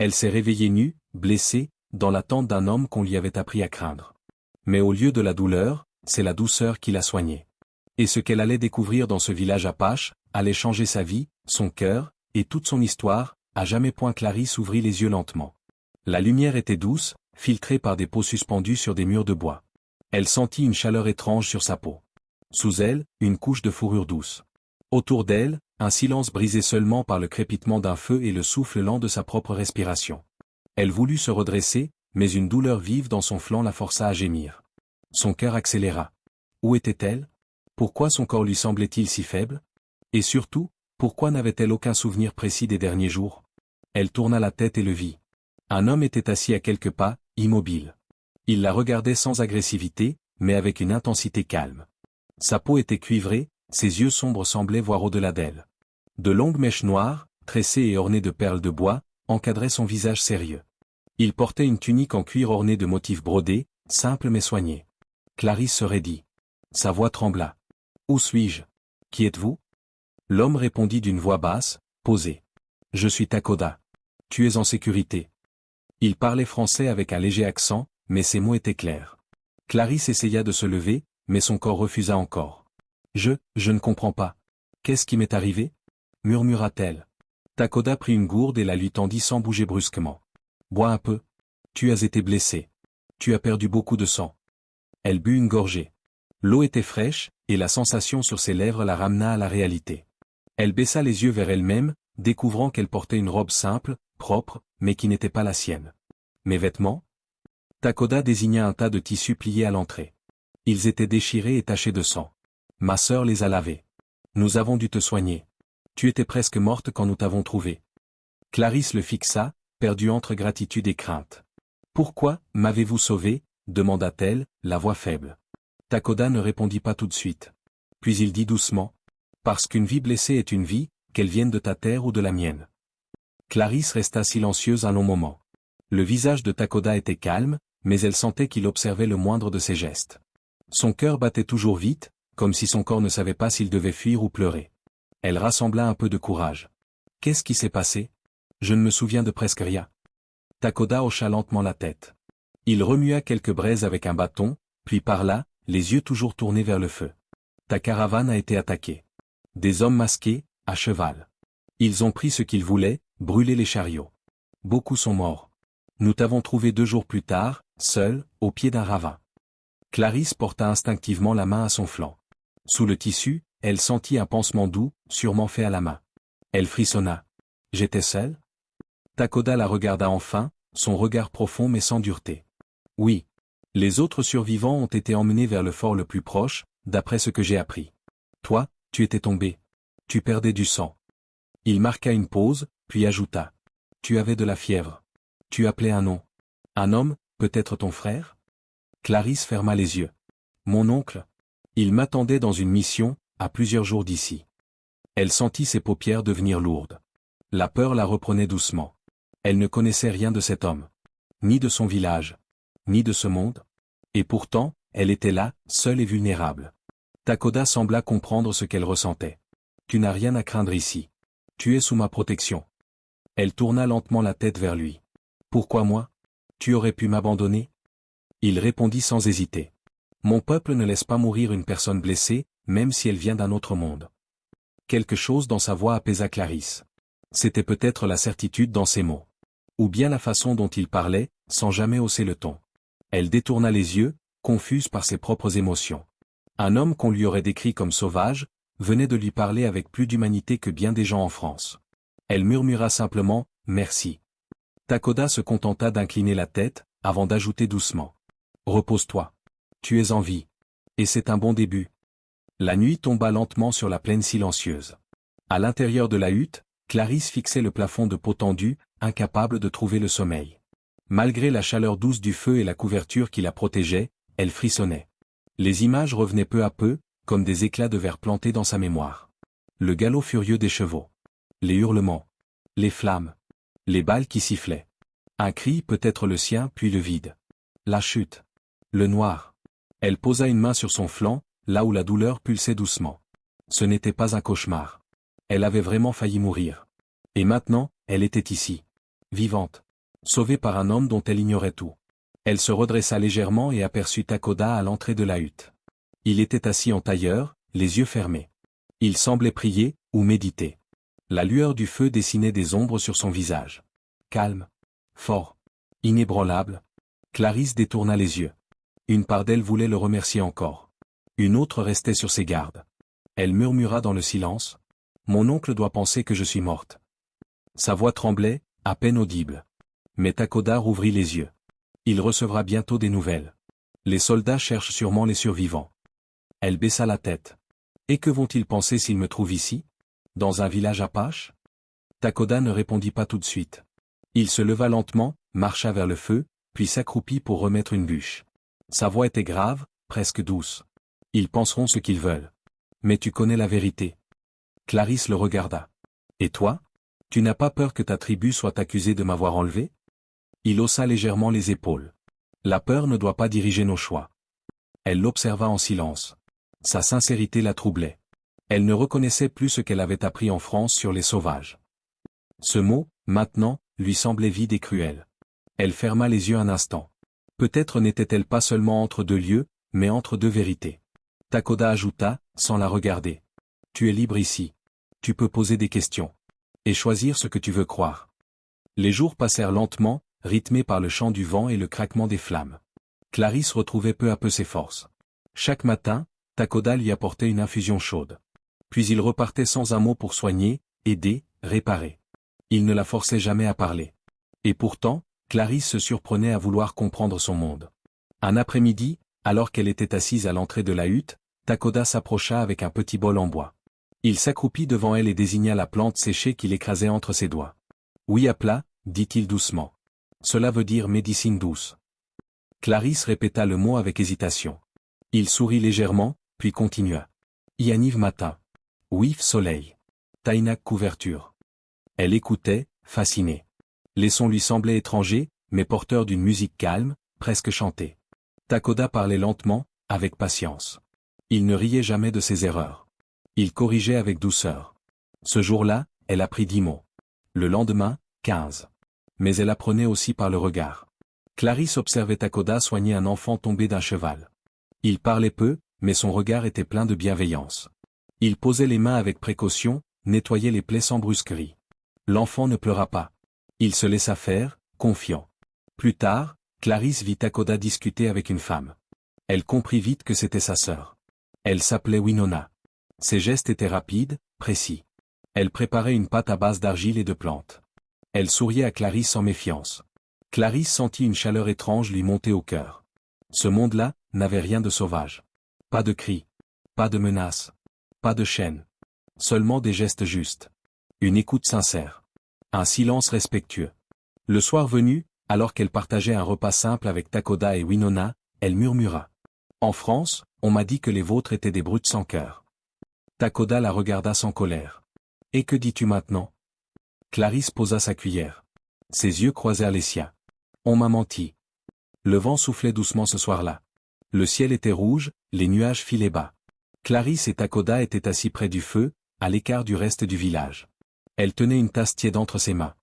Elle s'est réveillée nue, blessée, dans l'attente d'un homme qu'on lui avait appris à craindre. Mais au lieu de la douleur, c'est la douceur qui l'a soignée. Et ce qu'elle allait découvrir dans ce village apache, allait changer sa vie, son cœur, et toute son histoire, à jamais. Clarisse ouvrit les yeux lentement. La lumière était douce, filtrée par des pots suspendus sur des murs de bois. Elle sentit une chaleur étrange sur sa peau. Sous elle, une couche de fourrure douce. Autour d'elle, un silence brisé seulement par le crépitement d'un feu et le souffle lent de sa propre respiration. Elle voulut se redresser, mais une douleur vive dans son flanc la força à gémir. Son cœur accéléra. Où était-elle? Pourquoi son corps lui semblait-il si faible? Et surtout, pourquoi n'avait-elle aucun souvenir précis des derniers jours? Elle tourna la tête et le vit. Un homme était assis à quelques pas, immobile. Il la regardait sans agressivité, mais avec une intensité calme. Sa peau était cuivrée, ses yeux sombres semblaient voir au-delà d'elle. De longues mèches noires, tressées et ornées de perles de bois, encadraient son visage sérieux. Il portait une tunique en cuir ornée de motifs brodés, simple mais soigné. Clarisse se raidit. Sa voix trembla. « Où suis-je? Qui êtes-vous » L'homme répondit d'une voix basse, posée. « Je suis Takoda. Tu es en sécurité. » Il parlait français avec un léger accent, mais ses mots étaient clairs. Clarisse essaya de se lever, mais son corps refusa encore. « Je ne comprends pas. Qu'est-ce qui m'est arrivé » murmura-t-elle. Takoda prit une gourde et la lui tendit sans bouger brusquement. « Bois un peu. Tu as été blessé. Tu as perdu beaucoup de sang. » Elle but une gorgée. L'eau était fraîche, et la sensation sur ses lèvres la ramena à la réalité. Elle baissa les yeux vers elle-même, découvrant qu'elle portait une robe simple, propre, mais qui n'était pas la sienne. « Mes vêtements ?» Takoda désigna un tas de tissus pliés à l'entrée. Ils étaient déchirés et tachés de sang. « Ma sœur les a lavés. Nous avons dû te soigner. Tu étais presque morte quand nous t'avons trouvée. » Clarisse le fixa, perdue entre gratitude et crainte. « Pourquoi m'avez-vous sauvée » demanda-t-elle, la voix faible. Takoda ne répondit pas tout de suite. Puis il dit doucement. « Parce qu'une vie blessée est une vie, qu'elle vienne de ta terre ou de la mienne. » Clarisse resta silencieuse un long moment. Le visage de Takoda était calme, mais elle sentait qu'il observait le moindre de ses gestes. Son cœur battait toujours vite, comme si son corps ne savait pas s'il devait fuir ou pleurer. Elle rassembla un peu de courage. « Qu'est-ce qui s'est passé? Je ne me souviens de presque rien. » Takoda hocha lentement la tête. Il remua quelques braises avec un bâton, puis parla, les yeux toujours tournés vers le feu. « Ta caravane a été attaquée. Des hommes masqués, à cheval. Ils ont pris ce qu'ils voulaient, brûlé les chariots. Beaucoup sont morts. Nous t'avons trouvé 2 jours plus tard, seul, au pied d'un ravin. » Clarisse porta instinctivement la main à son flanc. Sous le tissu, elle sentit un pansement doux, sûrement fait à la main. Elle frissonna. « J'étais seule » Takoda la regarda enfin, son regard profond mais sans dureté. « Oui. Les autres survivants ont été emmenés vers le fort le plus proche, d'après ce que j'ai appris. Toi, tu étais tombé. Tu perdais du sang. » Il marqua une pause, puis ajouta. « Tu avais de la fièvre. Tu appelais un nom. Un homme, peut-être ton frère ?» Clarisse ferma les yeux. « Mon oncle. Il m'attendait dans une mission, à plusieurs jours d'ici. » Elle sentit ses paupières devenir lourdes. La peur la reprenait doucement. Elle ne connaissait rien de cet homme. Ni de son village. Ni de ce monde. Et pourtant, elle était là, seule et vulnérable. Takoda sembla comprendre ce qu'elle ressentait. « Tu n'as rien à craindre ici. Tu es sous ma protection. » Elle tourna lentement la tête vers lui. « Pourquoi moi? Tu aurais pu m'abandonner ?» Il répondit sans hésiter. « Mon peuple ne laisse pas mourir une personne blessée, même si elle vient d'un autre monde. » Quelque chose dans sa voix apaisa Clarisse. C'était peut-être la certitude dans ses mots. Ou bien la façon dont il parlait, sans jamais hausser le ton. Elle détourna les yeux, confuse par ses propres émotions. Un homme qu'on lui aurait décrit comme sauvage, venait de lui parler avec plus d'humanité que bien des gens en France. Elle murmura simplement, « Merci ». Takoda se contenta d'incliner la tête, avant d'ajouter doucement. « Repose-toi. Tu es en vie. Et c'est un bon début. » La nuit tomba lentement sur la plaine silencieuse. À l'intérieur de la hutte, Clarisse fixait le plafond de peau tendue, incapable de trouver le sommeil. Malgré la chaleur douce du feu et la couverture qui la protégeait, elle frissonnait. Les images revenaient peu à peu, comme des éclats de verre plantés dans sa mémoire. Le galop furieux des chevaux. Les hurlements. Les flammes. Les balles qui sifflaient. Un cri, peut-être le sien, puis le vide. La chute. Le noir. Elle posa une main sur son flanc, là où la douleur pulsait doucement. Ce n'était pas un cauchemar. Elle avait vraiment failli mourir. Et maintenant, elle était ici. Vivante. sauvée par un homme dont elle ignorait tout. Elle se redressa légèrement et aperçut Takoda à l'entrée de la hutte. Il était assis en tailleur, les yeux fermés. Il semblait prier, ou méditer. La lueur du feu dessinait des ombres sur son visage. Calme. Fort. Inébranlable. Clarisse détourna les yeux. Une part d'elle voulait le remercier encore. Une autre restait sur ses gardes. Elle murmura dans le silence. « Mon oncle doit penser que je suis morte. » Sa voix tremblait, à peine audible. Mais Takoda rouvrit les yeux. Il recevra bientôt des nouvelles. Les soldats cherchent sûrement les survivants. Elle baissa la tête. Et que vont-ils penser s'ils me trouvent ici? Dans un village apache? Takoda ne répondit pas tout de suite. Il se leva lentement, marcha vers le feu, puis s'accroupit pour remettre une bûche. Sa voix était grave, presque douce. Ils penseront ce qu'ils veulent. Mais tu connais la vérité. Clarisse le regarda. Et toi? Tu n'as pas peur que ta tribu soit accusée de m'avoir enlevé? Il haussa légèrement les épaules. La peur ne doit pas diriger nos choix. Elle l'observa en silence. Sa sincérité la troublait. Elle ne reconnaissait plus ce qu'elle avait appris en France sur les sauvages. Ce mot, maintenant, lui semblait vide et cruel. Elle ferma les yeux un instant. Peut-être n'était-elle pas seulement entre deux lieux, mais entre deux vérités. Takoda ajouta, sans la regarder. Tu es libre ici. Tu peux poser des questions. Et choisir ce que tu veux croire. Les jours passèrent lentement, rythmés par le chant du vent et le craquement des flammes. Clarisse retrouvait peu à peu ses forces. Chaque matin, Takoda lui apportait une infusion chaude. Puis il repartait sans un mot pour soigner, aider, réparer. Il ne la forçait jamais à parler. Et pourtant, Clarisse se surprenait à vouloir comprendre son monde. Un après-midi, alors qu'elle était assise à l'entrée de la hutte, Takoda s'approcha avec un petit bol en bois. Il s'accroupit devant elle et désigna la plante séchée qu'il écrasait entre ses doigts. « Oui à plat, dit-il doucement. Cela veut dire médecine douce. » Clarisse répéta le mot avec hésitation. Il sourit légèrement, puis continua. « Yaniv matin. Ouif soleil. Tainak couverture. » Elle écoutait, fascinée. Les sons lui semblaient étrangers, mais porteurs d'une musique calme, presque chantée. Takoda parlait lentement, avec patience. Il ne riait jamais de ses erreurs. Il corrigeait avec douceur. Ce jour-là, elle apprit 10 mots. Le lendemain, 15. Mais elle apprenait aussi par le regard. Clarisse observait Takoda soigner un enfant tombé d'un cheval. Il parlait peu, mais son regard était plein de bienveillance. Il posait les mains avec précaution, nettoyait les plaies sans brusquerie. L'enfant ne pleura pas. Il se laissa faire, confiant. Plus tard, Clarisse vit Takoda discuter avec une femme. Elle comprit vite que c'était sa sœur. Elle s'appelait Winona. Ses gestes étaient rapides, précis. Elle préparait une pâte à base d'argile et de plantes. Elle souriait à Clarisse sans méfiance. Clarisse sentit une chaleur étrange lui monter au cœur. Ce monde-là n'avait rien de sauvage. Pas de cris. Pas de menaces. Pas de chaînes. Seulement des gestes justes. Une écoute sincère. Un silence respectueux. Le soir venu, alors qu'elle partageait un repas simple avec Takoda et Winona, elle murmura. « En France, on m'a dit que les vôtres étaient des brutes sans cœur. » Takoda la regarda sans colère. « Et que dis-tu maintenant ?» Clarisse posa sa cuillère. Ses yeux croisèrent les siens. « On m'a menti. » Le vent soufflait doucement ce soir-là. Le ciel était rouge, les nuages filaient bas. Clarisse et Takoda étaient assis près du feu, à l'écart du reste du village. Elle tenait une tasse tiède entre ses mains.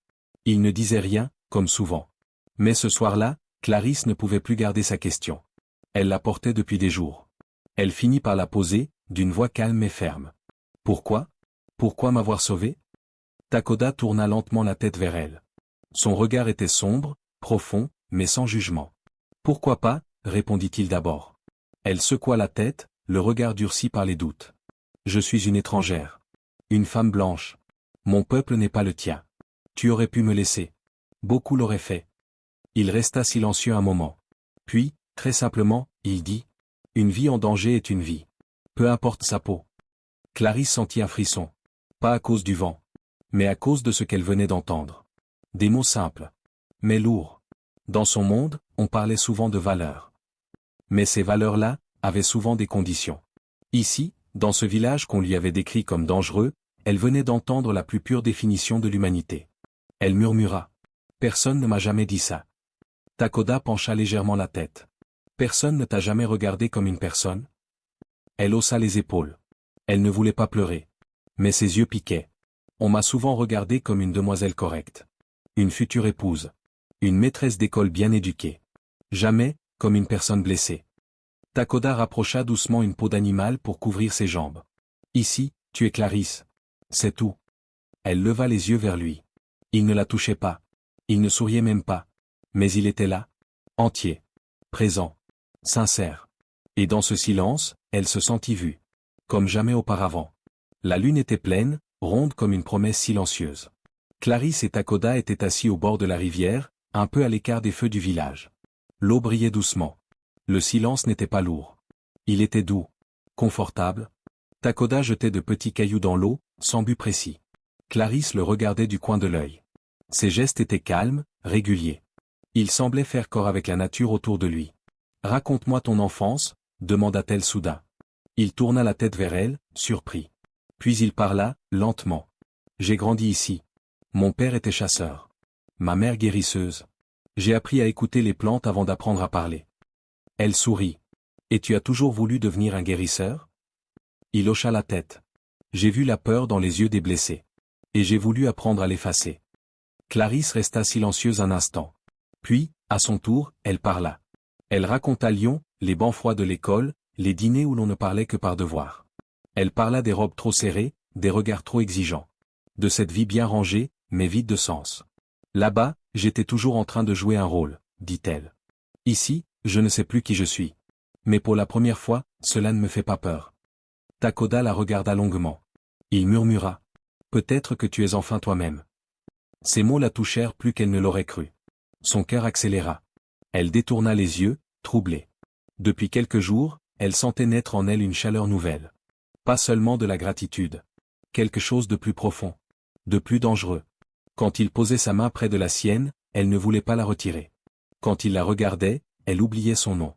Il ne disait rien, comme souvent. Mais ce soir-là, Clarisse ne pouvait plus garder sa question. Elle la portait depuis des jours. Elle finit par la poser, d'une voix calme et ferme. « Pourquoi? Pourquoi m'avoir sauvé ?» Takoda tourna lentement la tête vers elle. Son regard était sombre, profond, mais sans jugement. « Pourquoi pas ?» répondit-il d'abord. Elle secoua la tête, le regard durci par les doutes. « Je suis une étrangère. Une femme blanche. Mon peuple n'est pas le tien. Tu aurais pu me laisser. Beaucoup l'auraient fait. » Il resta silencieux un moment. Puis, très simplement, il dit « Une vie en danger est une vie. Peu importe sa peau. » Clarisse sentit un frisson. Pas à cause du vent. Mais à cause de ce qu'elle venait d'entendre. Des mots simples. Mais lourds. Dans son monde, on parlait souvent de valeurs. Mais ces valeurs-là, avaient souvent des conditions. Ici, dans ce village qu'on lui avait décrit comme dangereux, elle venait d'entendre la plus pure définition de l'humanité. Elle murmura. « Personne ne m'a jamais dit ça. » Takoda pencha légèrement la tête. « Personne ne t'a jamais regardé comme une personne ?» Elle haussa les épaules. Elle ne voulait pas pleurer. Mais ses yeux piquaient. « On m'a souvent regardé comme une demoiselle correcte. Une future épouse. Une maîtresse d'école bien éduquée. Jamais, comme une personne blessée. Takoda rapprocha doucement une peau d'animal pour couvrir ses jambes. Ici, tu es Clarisse. C'est tout. Elle leva les yeux vers lui. Il ne la touchait pas. Il ne souriait même pas. Mais il était là. Entier. Présent. Sincère. Et dans ce silence, elle se sentit vue. Comme jamais auparavant. La lune était pleine, ronde comme une promesse silencieuse. Clarisse et Takoda étaient assis au bord de la rivière, un peu à l'écart des feux du village. L'eau brillait doucement. Le silence n'était pas lourd. Il était doux. Confortable. Takoda jetait de petits cailloux dans l'eau, sans but précis. Clarisse le regardait du coin de l'œil. Ses gestes étaient calmes, réguliers. Il semblait faire corps avec la nature autour de lui. « Raconte-moi ton enfance » demanda-t-elle soudain. Il tourna la tête vers elle, surpris. Puis il parla, lentement. « J'ai grandi ici. Mon père était chasseur. Ma mère guérisseuse. J'ai appris à écouter les plantes avant d'apprendre à parler. » Elle sourit. « Et tu as toujours voulu devenir un guérisseur ?» Il hocha la tête. « J'ai vu la peur dans les yeux des blessés. Et j'ai voulu apprendre à l'effacer. » Clarisse resta silencieuse un instant. Puis, à son tour, elle parla. Elle raconta Lyon, les bancs froids de l'école, les dîners où l'on ne parlait que par devoir. Elle parla des robes trop serrées, des regards trop exigeants. De cette vie bien rangée, mais vide de sens. Là-bas, j'étais toujours en train de jouer un rôle, dit-elle. Ici, je ne sais plus qui je suis. Mais pour la première fois, cela ne me fait pas peur. Takoda la regarda longuement. Il murmura. Peut-être que tu es enfin toi-même. Ces mots la touchèrent plus qu'elle ne l'aurait cru. Son cœur accéléra. Elle détourna les yeux, troublée. Depuis quelques jours, elle sentait naître en elle une chaleur nouvelle. Pas seulement de la gratitude. Quelque chose de plus profond. De plus dangereux. Quand il posait sa main près de la sienne, elle ne voulait pas la retirer. Quand il la regardait, elle oubliait son nom.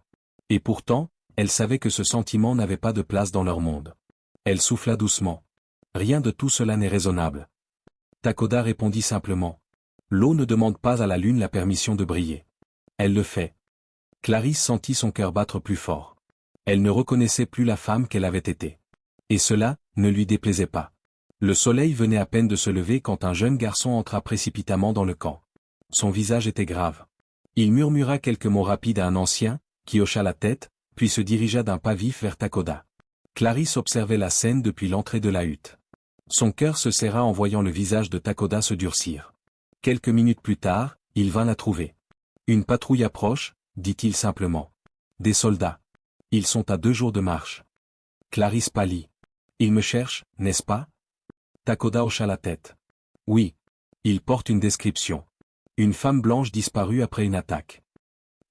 Et pourtant, elle savait que ce sentiment n'avait pas de place dans leur monde. Elle souffla doucement. Rien de tout cela n'est raisonnable. Takoda répondit simplement. L'eau ne demande pas à la lune la permission de briller. Elle le fait. Clarisse sentit son cœur battre plus fort. Elle ne reconnaissait plus la femme qu'elle avait été. Et cela, ne lui déplaisait pas. Le soleil venait à peine de se lever quand un jeune garçon entra précipitamment dans le camp. Son visage était grave. Il murmura quelques mots rapides à un ancien, qui hocha la tête, puis se dirigea d'un pas vif vers Takoda. Clarisse observait la scène depuis l'entrée de la hutte. Son cœur se serra en voyant le visage de Takoda se durcir. Quelques minutes plus tard, il vint la trouver. Une patrouille approche, dit-il simplement. Des soldats. Ils sont à 2 jours de marche. Clarisse pâlit. Ils me cherchent, n'est-ce pas? Takoda hocha la tête. Oui. Ils portent une description. Une femme blanche disparue après une attaque.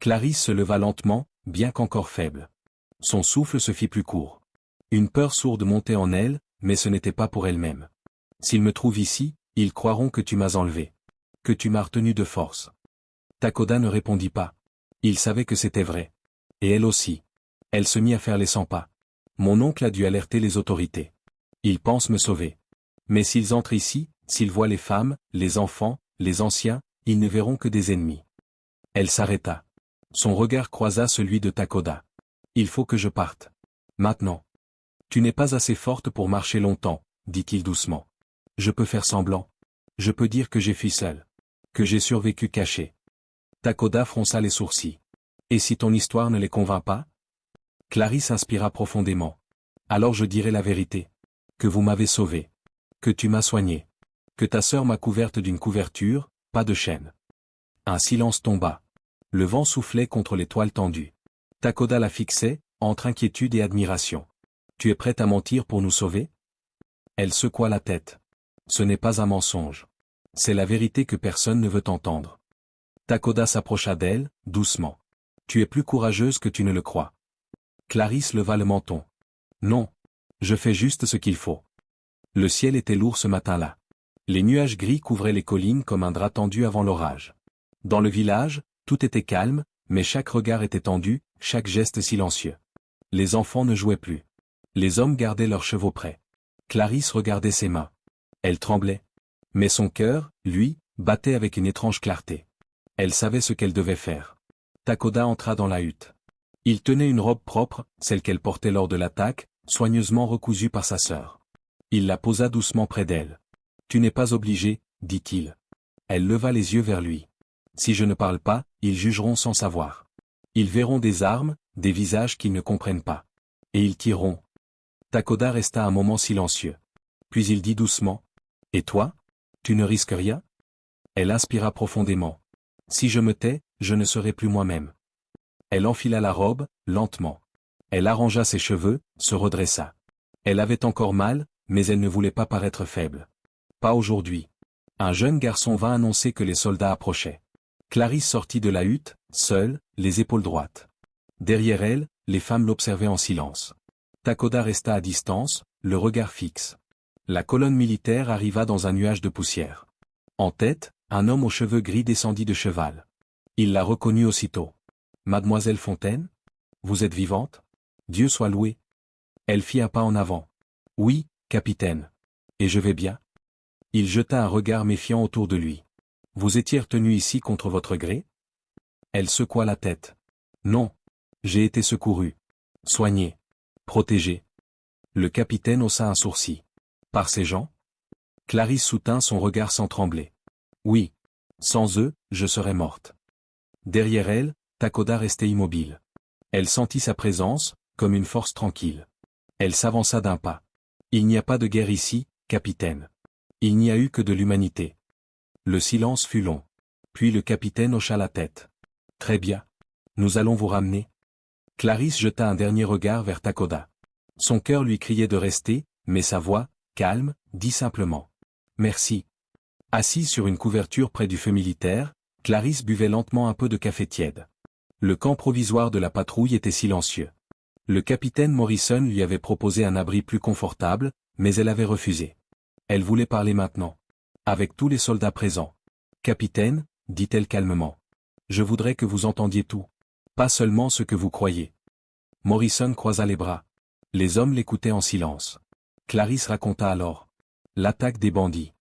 Clarisse se leva lentement, bien qu'encore faible. Son souffle se fit plus court. Une peur sourde montait en elle, mais ce n'était pas pour elle-même. S'ils me trouvent ici, ils croiront que tu m'as enlevé. Que tu m'as retenu de force. Takoda ne répondit pas. Il savait que c'était vrai. Et elle aussi. Elle se mit à faire les 100 pas. Mon oncle a dû alerter les autorités. Ils pensent me sauver. Mais s'ils entrent ici, s'ils voient les femmes, les enfants, les anciens, ils ne verront que des ennemis. Elle s'arrêta. Son regard croisa celui de Takoda. Il faut que je parte. Maintenant. Tu n'es pas assez forte pour marcher longtemps, dit-il doucement. Je peux faire semblant. Je peux dire que j'ai fui seul. Que j'ai survécu caché. Takoda fronça les sourcils. Et si ton histoire ne les convainc pas? Clarisse inspira profondément. Alors je dirai la vérité. Que vous m'avez sauvé. Que tu m'as soigné. Que ta sœur m'a couverte d'une couverture, pas de chaîne. Un silence tomba. Le vent soufflait contre les toiles tendues. Takoda la fixait, entre inquiétude et admiration. Tu es prête à mentir pour nous sauver? Elle secoua la tête. Ce n'est pas un mensonge. C'est la vérité que personne ne veut entendre. Takoda s'approcha d'elle, doucement. Tu es plus courageuse que tu ne le crois. Clarisse leva le menton. Non. Je fais juste ce qu'il faut. Le ciel était lourd ce matin-là. Les nuages gris couvraient les collines comme un drap tendu avant l'orage. Dans le village, tout était calme, mais chaque regard était tendu, chaque geste silencieux. Les enfants ne jouaient plus. Les hommes gardaient leurs chevaux prêts. Clarisse regardait ses mains. Elle tremblait. Mais son cœur, lui, battait avec une étrange clarté. Elle savait ce qu'elle devait faire. Takoda entra dans la hutte. Il tenait une robe propre, celle qu'elle portait lors de l'attaque, soigneusement recousue par sa sœur. Il la posa doucement près d'elle. « Tu n'es pas obligé, dit-il. » Elle leva les yeux vers lui. Si je ne parle pas, ils jugeront sans savoir. Ils verront des armes, des visages qu'ils ne comprennent pas. Et ils tireront. Takoda resta un moment silencieux. Puis il dit doucement. Et toi? Tu ne risques rien? Elle inspira profondément. Si je me tais, je ne serai plus moi-même. Elle enfila la robe, lentement. Elle arrangea ses cheveux, se redressa. Elle avait encore mal, mais elle ne voulait pas paraître faible. Pas aujourd'hui. Un jeune garçon vint annoncer que les soldats approchaient. Clarisse sortit de la hutte, seule, les épaules droites. Derrière elle, les femmes l'observaient en silence. Takoda resta à distance, le regard fixe. La colonne militaire arriva dans un nuage de poussière. En tête, un homme aux cheveux gris descendit de cheval. Il la reconnut aussitôt. « Mademoiselle Fontaine? Vous êtes vivante? Dieu soit loué. » Elle fit un pas en avant. « Oui, capitaine. Et je vais bien ?» Il jeta un regard méfiant autour de lui. « Vous étiez retenu ici contre votre gré ?» Elle secoua la tête. « Non. J'ai été secouru. Soigné. Protégé. » Le capitaine haussa un sourcil. « Par ces gens ?» Clarisse soutint son regard sans trembler. « Oui. Sans eux, je serais morte. » Derrière elle, Takoda restait immobile. Elle sentit sa présence, comme une force tranquille. Elle s'avança d'un pas. « Il n'y a pas de guerre ici, capitaine. Il n'y a eu que de l'humanité. » Le silence fut long. Puis le capitaine hocha la tête. « Très bien. Nous allons vous ramener. » Clarisse jeta un dernier regard vers Takoda. Son cœur lui criait de rester, mais sa voix, calme, dit simplement. « Merci. » Assise sur une couverture près du feu militaire, Clarisse buvait lentement un peu de café tiède. Le camp provisoire de la patrouille était silencieux. Le capitaine Morrison lui avait proposé un abri plus confortable, mais elle avait refusé. Elle voulait parler maintenant. Avec tous les soldats présents. « Capitaine, dit-elle calmement. Je voudrais que vous entendiez tout. Pas seulement ce que vous croyez. » Morrison croisa les bras. Les hommes l'écoutaient en silence. Clarisse raconta alors. L'attaque des bandits.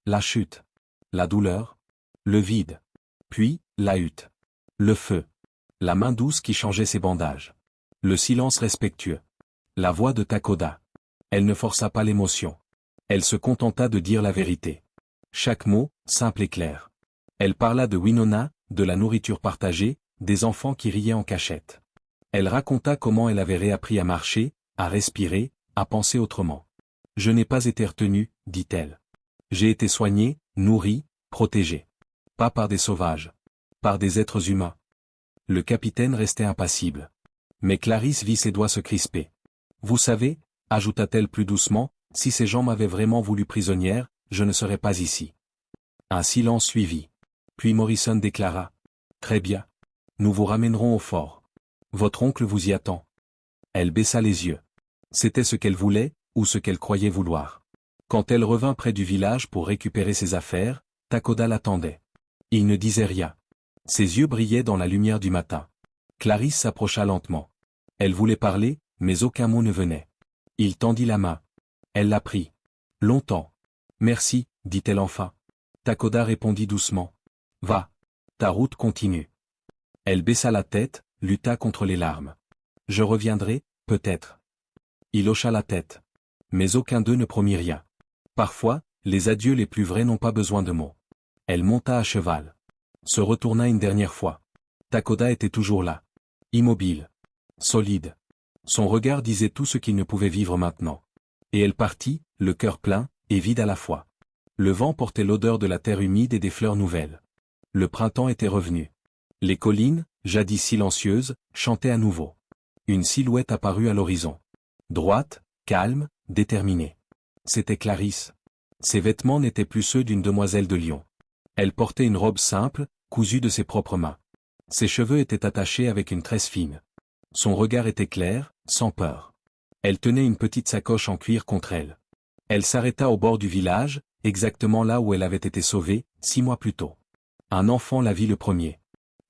La chute. La douleur. Le vide. Puis, la hutte. Le feu. La main douce qui changeait ses bandages. Le silence respectueux. La voix de Takoda. Elle ne força pas l'émotion. Elle se contenta de dire la vérité. Chaque mot, simple et clair. Elle parla de Winona, de la nourriture partagée, des enfants qui riaient en cachette. Elle raconta comment elle avait réappris à marcher, à respirer, à penser autrement. « Je n'ai pas été retenue, dit-elle. J'ai été soignée, nourrie, protégée. Pas par des sauvages. Par des êtres humains. » Le capitaine restait impassible. Mais Clarisse vit ses doigts se crisper. « Vous savez, ajouta-t-elle plus doucement, si ces gens m'avaient vraiment voulu prisonnière, je ne serais pas ici. » Un silence suivit. Puis Morrison déclara. « Très bien. Nous vous ramènerons au fort. Votre oncle vous y attend. » Elle baissa les yeux. C'était ce qu'elle voulait, ou ce qu'elle croyait vouloir. Quand elle revint près du village pour récupérer ses affaires, Takoda l'attendait. Il ne disait rien. Ses yeux brillaient dans la lumière du matin. Clarisse s'approcha lentement. Elle voulait parler, mais aucun mot ne venait. Il tendit la main. Elle la prit. Longtemps. « Merci, dit-elle enfin. Takoda répondit doucement. « Va. Ta route continue. » Elle baissa la tête, lutta contre les larmes. « Je reviendrai, peut-être. » Il hocha la tête. Mais aucun d'eux ne promit rien. Parfois, les adieux les plus vrais n'ont pas besoin de mots. Elle monta à cheval. Se retourna une dernière fois. Takoda était toujours là. Immobile. Solide. Son regard disait tout ce qu'il ne pouvait vivre maintenant. Et elle partit, le cœur plein, et vide à la fois. Le vent portait l'odeur de la terre humide et des fleurs nouvelles. Le printemps était revenu. Les collines, jadis silencieuses, chantaient à nouveau. Une silhouette apparut à l'horizon. Droite, calme, déterminée. C'était Clarisse. Ses vêtements n'étaient plus ceux d'une demoiselle de Lyon. Elle portait une robe simple, cousue de ses propres mains. Ses cheveux étaient attachés avec une tresse fine. Son regard était clair, sans peur. Elle tenait une petite sacoche en cuir contre elle. Elle s'arrêta au bord du village, exactement là où elle avait été sauvée, 6 mois plus tôt. Un enfant la vit le premier.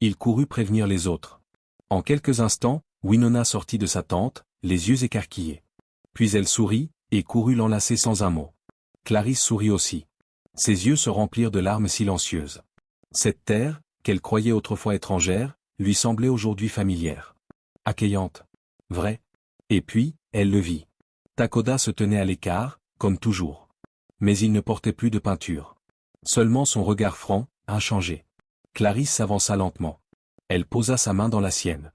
Il courut prévenir les autres. En quelques instants, Winona sortit de sa tente, les yeux écarquillés. Puis elle sourit, et courut l'enlacer sans un mot. Clarisse sourit aussi. Ses yeux se remplirent de larmes silencieuses. Cette terre, qu'elle croyait autrefois étrangère, lui semblait aujourd'hui familière. Accueillante. Vraie. Et puis, elle le vit. Takoda se tenait à l'écart, comme toujours. Mais il ne portait plus de peinture. Seulement son regard franc, inchangé. Clarisse s'avança lentement. Elle posa sa main dans la sienne.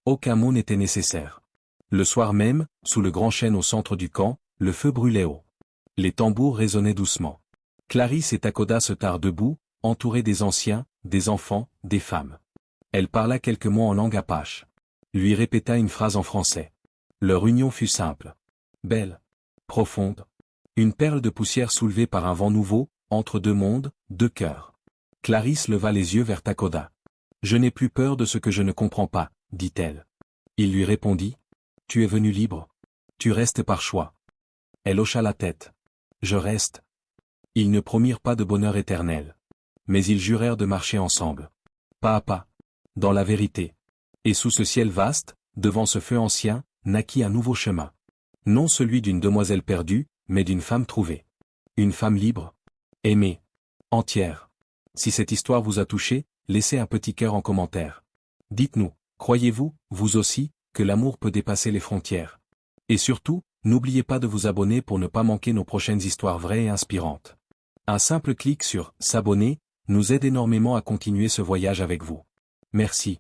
Aucun mot n'était nécessaire. Le soir même, sous le grand chêne au centre du camp, le feu brûlait haut. Les tambours résonnaient doucement. Clarisse et Takoda se tinrent debout, entourés des anciens, des enfants, des femmes. Elle parla quelques mots en langue apache. Lui répéta une phrase en français. Leur union fut simple. Belle. Profonde. Une perle de poussière soulevée par un vent nouveau, entre deux mondes, deux cœurs. Clarisse leva les yeux vers Takoda. « Je n'ai plus peur de ce que je ne comprends pas, dit-elle. Il lui répondit. « Tu es venu libre. Tu restes par choix. » Elle hocha la tête. « Je reste. » Ils ne promirent pas de bonheur éternel. Mais ils jurèrent de marcher ensemble. Pas à pas. Dans la vérité. Et sous ce ciel vaste, devant ce feu ancien, naquit un nouveau chemin. Non celui d'une demoiselle perdue, mais d'une femme trouvée. Une femme libre. Aimée. Entière. Si cette histoire vous a touché, laissez un petit cœur en commentaire. Dites-nous, croyez-vous, vous aussi, que l'amour peut dépasser les frontières? Et surtout, n'oubliez pas de vous abonner pour ne pas manquer nos prochaines histoires vraies et inspirantes. Un simple clic sur « S'abonner » nous aide énormément à continuer ce voyage avec vous. Merci.